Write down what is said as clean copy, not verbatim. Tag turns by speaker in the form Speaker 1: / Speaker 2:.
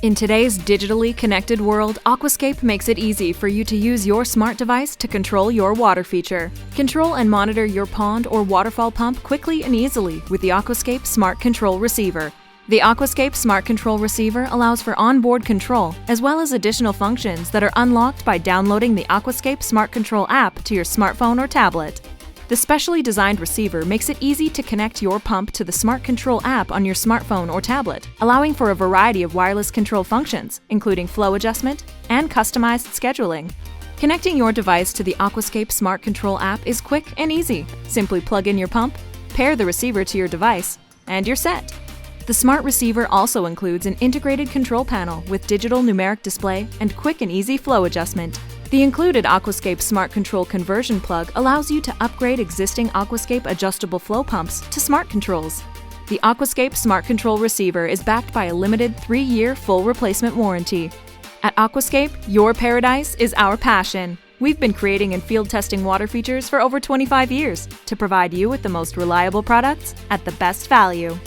Speaker 1: In today's digitally connected world, Aquascape makes it easy for you to use your smart device to control your water feature. Control and monitor your pond or waterfall pump quickly and easily with the Aquascape Smart Control Receiver. The Aquascape Smart Control Receiver allows for onboard control, as well as additional functions that are unlocked by downloading the Aquascape Smart Control app to your smartphone or tablet. The specially designed receiver makes it easy to connect your pump to the Smart Control app on your smartphone or tablet, allowing for a variety of wireless control functions, including flow adjustment and customized scheduling. Connecting your device to the Aquascape Smart Control app is quick and easy. Simply plug in your pump, pair the receiver to your device, and you're set. The Smart Receiver also includes an integrated control panel with digital numeric display and quick and easy flow adjustment. The included Aquascape Smart Control conversion plug allows you to upgrade existing Aquascape adjustable flow pumps to smart controls. The Aquascape Smart Control Receiver is backed by a limited 3-year full replacement warranty. At Aquascape, your paradise is our passion. We've been creating and field testing water features for over 25 years to provide you with the most reliable products at the best value.